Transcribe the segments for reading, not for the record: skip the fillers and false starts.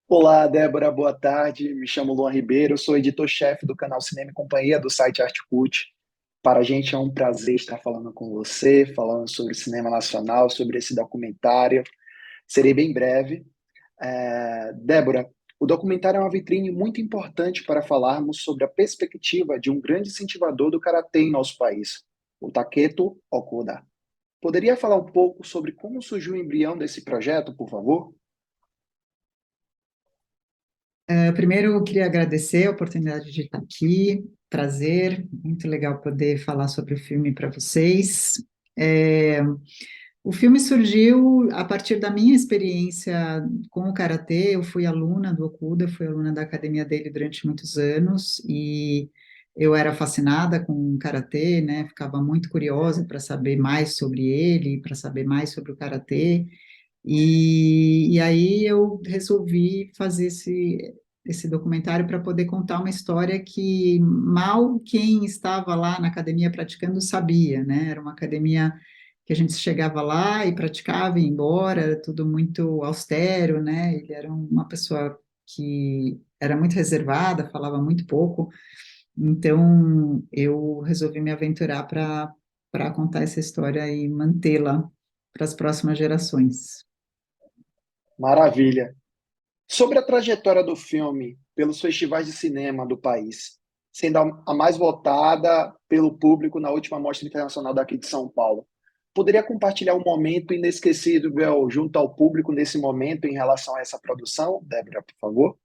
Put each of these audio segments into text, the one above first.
Olá, Débora, boa tarde. Me chamo Luan Ribeiro, sou editor-chefe do canal Cinema e Companhia do site Artcult. Para a gente é um prazer estar falando com você, falando sobre cinema nacional, sobre esse documentário. Serei bem breve. Débora, o documentário é uma vitrine muito importante para falarmos sobre a perspectiva de um grande incentivador do karatê em nosso país, o Taketo Okuda. Poderia falar um pouco sobre como surgiu o embrião desse projeto, por favor? Primeiro, eu queria agradecer a oportunidade de estar aqui. Prazer, muito legal poder falar sobre o filme para vocês. É, o filme surgiu a partir da minha experiência com o karatê. Eu fui aluna do Okuda, fui aluna da academia dele durante muitos anos e eu era fascinada com o karatê, né? Ficava muito curiosa para saber mais sobre ele, para saber mais sobre o karatê. E aí eu resolvi fazer esse documentário para poder contar uma história que mal quem estava lá na academia praticando sabia, né? Era uma academia que a gente chegava lá e praticava e ia embora, era tudo muito austero, né? Ele era uma pessoa que era muito reservada, falava muito pouco, então eu resolvi me aventurar para contar essa história e mantê-la para as próximas gerações. Maravilha. Sobre a trajetória do filme pelos festivais de cinema do país, sendo a mais votada pelo público na última Mostra Internacional daqui de São Paulo, poderia compartilhar um momento inesquecível junto ao público nesse momento em relação a essa produção, Débora, por favor?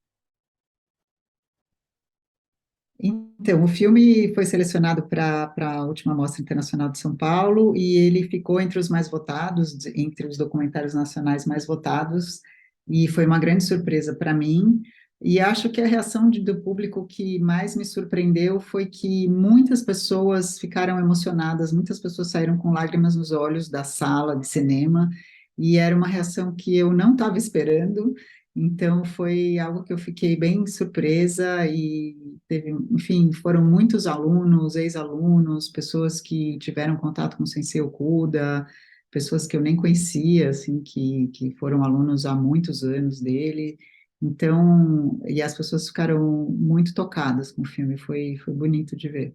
Então, o filme foi selecionado para a última Mostra Internacional de São Paulo e ele ficou entre os mais votados, entre os documentários nacionais mais votados, e foi uma grande surpresa para mim. E acho que a reação do público que mais me surpreendeu foi que muitas pessoas ficaram emocionadas, muitas pessoas saíram com lágrimas nos olhos da sala de cinema, e era uma reação que eu não estava esperando. Então, foi algo que eu fiquei bem surpresa e teve, enfim, foram muitos alunos, ex-alunos, pessoas que tiveram contato com o Sensei Okuda, pessoas que eu nem conhecia, assim, que foram alunos há muitos anos dele. Então, e as pessoas ficaram muito tocadas com o filme, foi bonito de ver.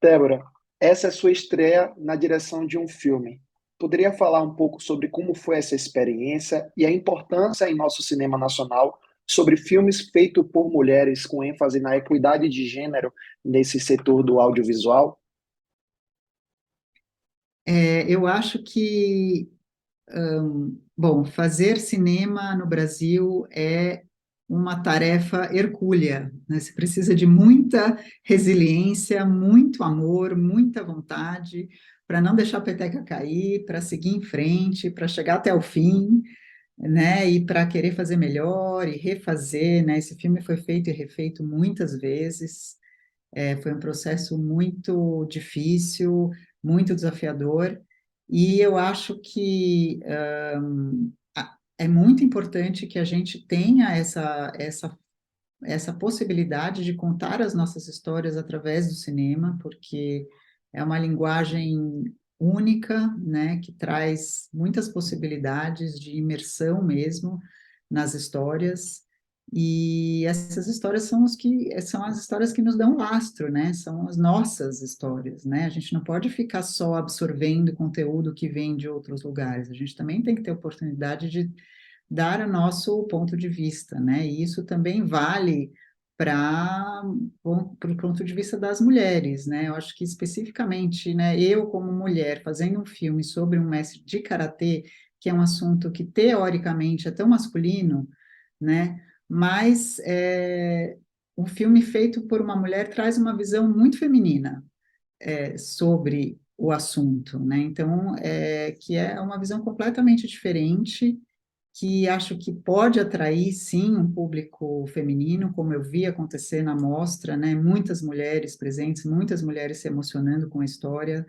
Débora, essa é a sua estreia na direção de um filme. Poderia falar um pouco sobre como foi essa experiência e a importância em nosso cinema nacional sobre filmes feitos por mulheres com ênfase na equidade de gênero nesse setor do audiovisual? Eu acho que bom, fazer cinema no Brasil é uma tarefa hercúlea, né? Você precisa de muita resiliência, muito amor, muita vontade para não deixar a peteca cair, para seguir em frente, para chegar até o fim, né? E para querer fazer melhor e refazer, né? Esse filme foi feito e refeito muitas vezes. Foi um processo muito difícil, muito desafiador, e eu acho que é muito importante que a gente tenha essa possibilidade de contar as nossas histórias através do cinema, porque é uma linguagem única, né, que traz muitas possibilidades de imersão mesmo nas histórias. E essas histórias são as histórias que nos dão lastro, né? São as nossas histórias, né? A gente não pode ficar só absorvendo conteúdo que vem de outros lugares. A gente também tem que ter oportunidade de dar o nosso ponto de vista, né? E isso também vale para o ponto de vista das mulheres, né? Eu acho que especificamente, né, eu como mulher fazendo um filme sobre um mestre de karatê, que é um assunto que teoricamente é tão masculino, né? Mas um filme feito por uma mulher traz uma visão muito feminina sobre o assunto, né? Então, que é uma visão completamente diferente que acho que pode atrair, sim, um público feminino, como eu vi acontecer na mostra, né? Muitas mulheres presentes, muitas mulheres se emocionando com a história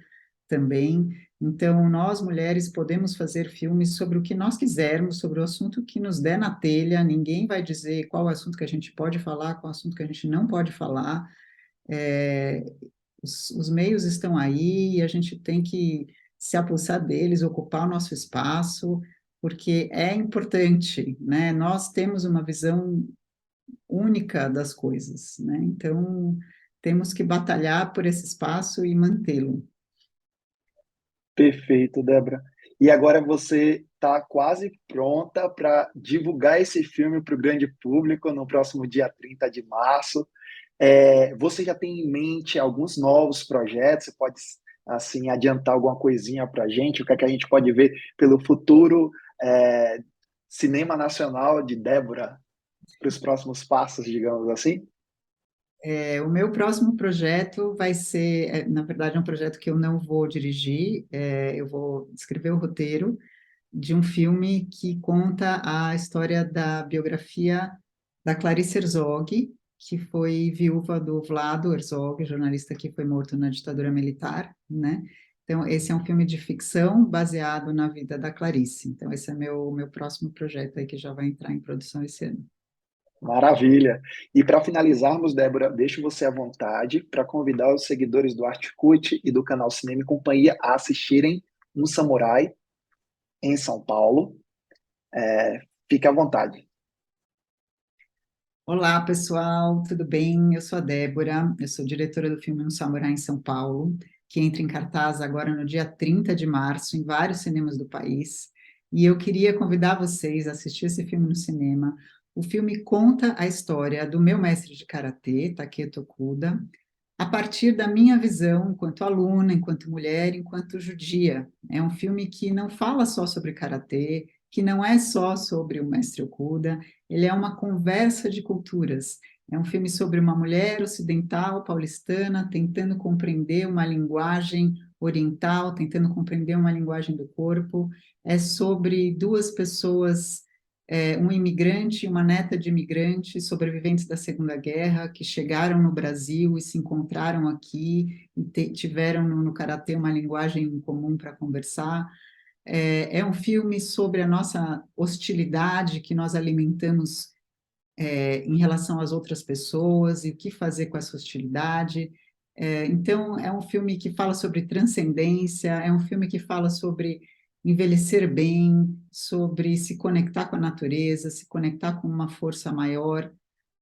também. Então, nós mulheres podemos fazer filmes sobre o que nós quisermos, sobre o assunto que nos der na telha, ninguém vai dizer qual é o assunto que a gente pode falar, qual é o assunto que a gente não pode falar. É, os meios estão aí e a gente tem que se apossar deles, ocupar o nosso espaço, porque é importante, né? Nós temos uma visão única das coisas, né? Então, temos que batalhar por esse espaço e mantê-lo. Perfeito, Débora. E agora você está quase pronta para divulgar esse filme para o grande público no próximo dia 30 de março. Você já tem em mente alguns novos projetos? Você pode, assim, adiantar alguma coisinha para a gente? O que é que a gente pode ver pelo futuro cinema nacional de Débora para os próximos passos, digamos assim? O meu próximo projeto vai ser, na verdade, é um projeto que eu não vou dirigir, eu vou escrever o roteiro de um filme que conta a história da biografia da Clarice Herzog, que foi viúva do Vlado Herzog, jornalista que foi morto na ditadura militar, né? Então, esse é um filme de ficção baseado na vida da Clarice. Então, esse é meu próximo projeto aí que já vai entrar em produção esse ano. Maravilha. E para finalizarmos, Débora, deixo você à vontade para convidar os seguidores do Artcute e do canal Cinema e Companhia a assistirem Um Samurai em São Paulo. Fique à vontade. Olá, pessoal, tudo bem? Eu sou a Débora, eu sou diretora do filme Um Samurai em São Paulo, que entra em cartaz agora no dia 30 de março em vários cinemas do país. E eu queria convidar vocês a assistir esse filme no cinema. O filme conta a história do meu mestre de karatê, Taketo Okuda, a partir da minha visão enquanto aluna, enquanto mulher, enquanto judia. É um filme que não fala só sobre karatê, que não é só sobre o mestre Okuda, ele é uma conversa de culturas. É um filme sobre uma mulher ocidental paulistana tentando compreender uma linguagem oriental, tentando compreender uma linguagem do corpo. É sobre duas pessoas, um imigrante e uma neta de imigrante, sobreviventes da Segunda Guerra, que chegaram no Brasil e se encontraram aqui e tiveram no karatê uma linguagem em comum para conversar. É um filme sobre a nossa hostilidade que nós alimentamos em relação às outras pessoas e o que fazer com essa hostilidade. Então, é um filme que fala sobre transcendência, é um filme que fala sobre envelhecer bem, sobre se conectar com a natureza, se conectar com uma força maior.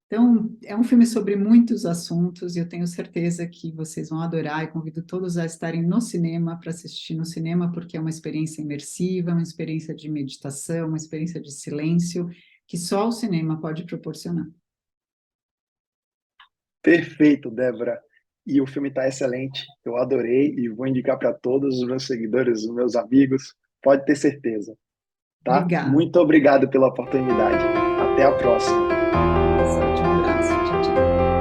Então, é um filme sobre muitos assuntos e eu tenho certeza que vocês vão adorar e convido todos a estarem no cinema para assistir no cinema, porque é uma experiência imersiva, uma experiência de meditação, uma experiência de silêncio que só o cinema pode proporcionar. Perfeito, Débora. E o filme está excelente. Eu adorei e vou indicar para todos os meus seguidores, os meus amigos. Pode ter certeza, tá? Obrigada. Muito obrigado pela oportunidade. Até a próxima. Um abraço. Tchau, tchau.